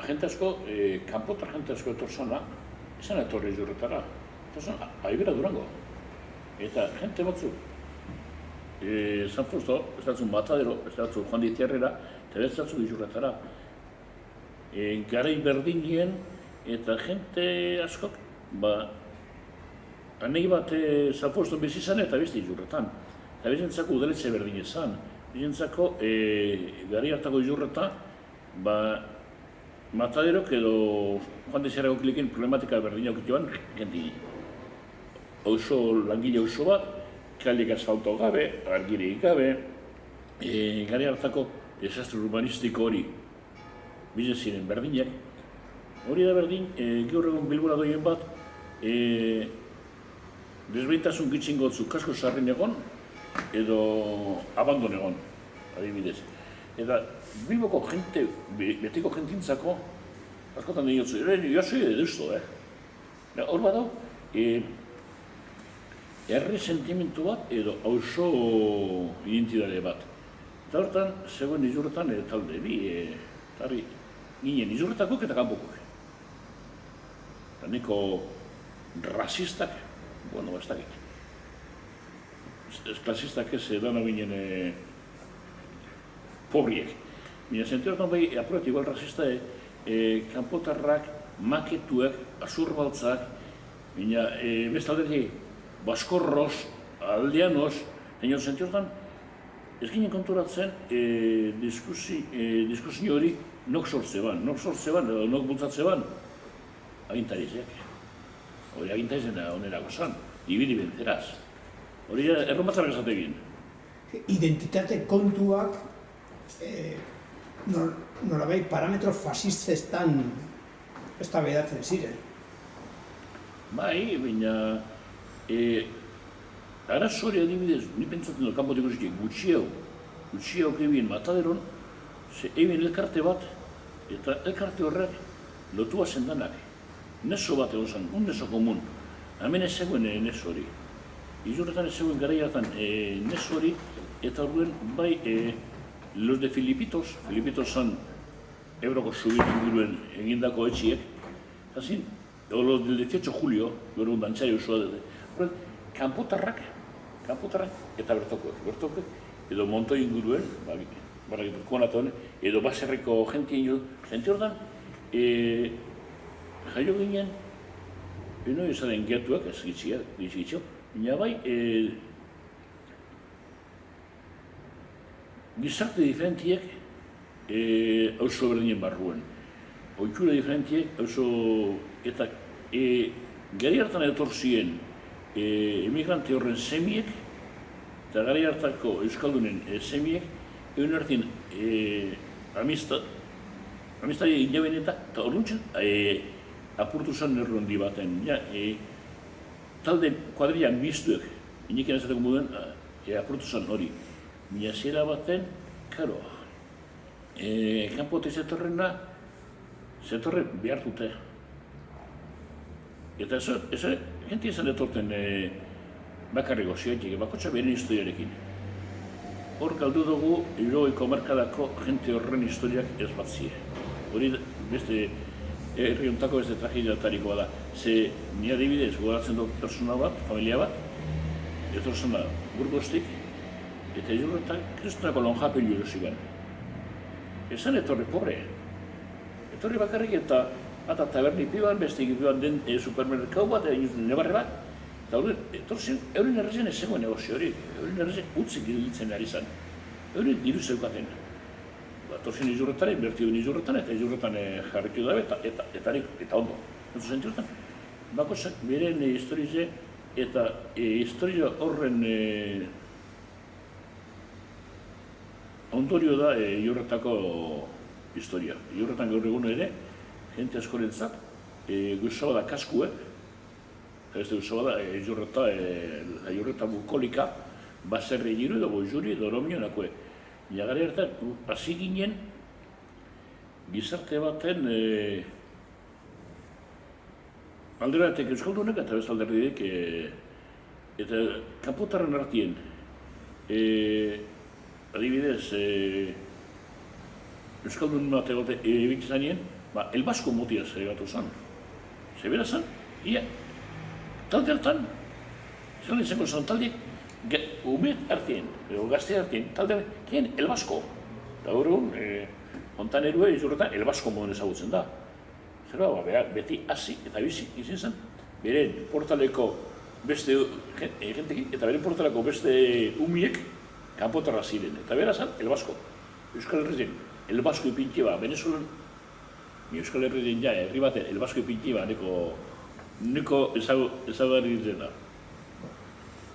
jente asko, kanpotar jente asko etorzana, izan etorri Jurretara. Etorzan, Aibera Durango. Eta jente batzuk, San Fausto, ez datzu Matadero, ez datzu Juan de Tierrera, eta ez datzu Jurretara. Garai berdinien, eta jente askok, anei bat San Fausto bizi izan eta beste Jurretan. Eta bizentzako udaletxe berdin izan. Bizentzako, garai hartako Jurreta, Mataderok edo Juan de Tierrera okilikin problematika berdina okituan, jenti oso langile oso bat, kaleak asfalto gabe, argirik gabe, gari hartako desastre urbanistiko hori bizen ziren berdinak. Hori da berdin, gaur egun Bilbora doien bat, desbeintasun gitxin gotzu kasko sarrin egon, edo abandon egon, adibidez. Eta Bilboko jente, betiko jentintzako, askotan diotzu, josoi eduzto, hor badau, herri sentimentu bat edo auzo identitate bat. Eta hortan, zegoen Izurretan talde bi, tarri ginen Izurretakok eta kanpokok. Eta niko rasistak, bueno, bastakit. Ez klasistak ez dana binen pobriek. Baina zentu hortan bai, apurat igual rasista, kanpotarrak, maketuek, azurbaltzak, baina bestaldetik, baskorros, aldeanos, baina zentu hortan, ez ginen konturatzen diskusio hori nok sortze ban, edo nok bultzatze ban, agintarizeak. Hori agintarizen onerako zan, ibili benteraz. Hori erromatzarrak esategin. Identitate kontuak nolabait parametro fasistestan eztabaidatzen ziren. Bai, baina arazo hori adibidez, ni pentsatzen dut kanpotik ikusik gutxiago ebien Mataderon, ze ebien elkarte bat, eta elkarte horrek lotua zendanak. Neso bat egon zen, un neso komun. Hemen ez zegoen neso hori. Izurretan ez zegoen garaiatan neso hori, eta horren bai los de Filipitos zan Ebroko subir inguruen egindako etxiek, hazin, edo los del 18 julio, gero un dantxari osoa dute. Horren, kanpotarrak eta bertokoek, edo Montoi inguruen, edo baserriko jente hortan, jaio ginen, eno izan getuak, ez gitxio, baina bai, gizarte diferentiek auzo berdinen barruen. Ohitura diferentiek eta gari hartan etor ziren emigrante horren semiek eta gari hartako euskaldunen semiek egun hartien amistari inaben eta orduntzen apurtu zen errondi baten. Talde kuadrilla mistuek, inekin ezateko moduen apurtu zen hori. Mila zera baten, karo, kanpotik zetorren behartute. Eta ez jenti ezan etorten bakarriko zioetik, bakotxa beren historiarekin. Hor galdu dugu, Euroiko markadako jente horren historiak ez batzie. Hori beste herri ontako beste tragediatarikoa da. Ze ni adibidez goratzen dut persona bat, familia bat, etorzena Burgostik, eta Izurretan kristonako lonjapelu erosi ban. Esan etorri pobre. Etorri bakarrik eta bata taberni piban, beste egipiban den supermerkau bat, nebarre bat. Eta hori, etorzen, euren errezen ez zegoen negozio hori. Euren errezen utzik gilditzen ari zan. Euren diru zeukaten. Etorzen Izurretan, inbertio Izurretan, eta Izurretan jarritu dabe, eta ondo. Entu zenturetan, bakosak beren historize eta historia horren ondorio da Izurretako historia. Izurretan gaur egun ere, jente askorentzat, guzaba da kaskuek, eta ez da guzaba da Izurreta bukolika, baserri giru edo goizuri edo oromio nakoe. Nagare hartan, hasi ginen gizarte baten alderatek euskaldunek eta beste alderdiek eta kanpotarren artien adibidez Euskaldun bat egitzen zanien, El Basko mutia zeregatu zan. Zebera zan, ia, talde hartan, zelan izango zan talde, ume hartien, gazte hartien, talde hartien El Basko. Eta gaur egun, hontan erue izurretan El Basko moden ezagutzen da. Zer beti hasi eta bizi izin zen, beren portaleko beste jentekin, eta beren portaleko beste umiek kanpotarra ziren. Eta bera zan, El Basko. Euskal Herrien, El Basko ipintxe ba, Venezuelan, Euskal Herrien ja, herri baten El Basko ipintxe ba, neko ezagarri ditzen da.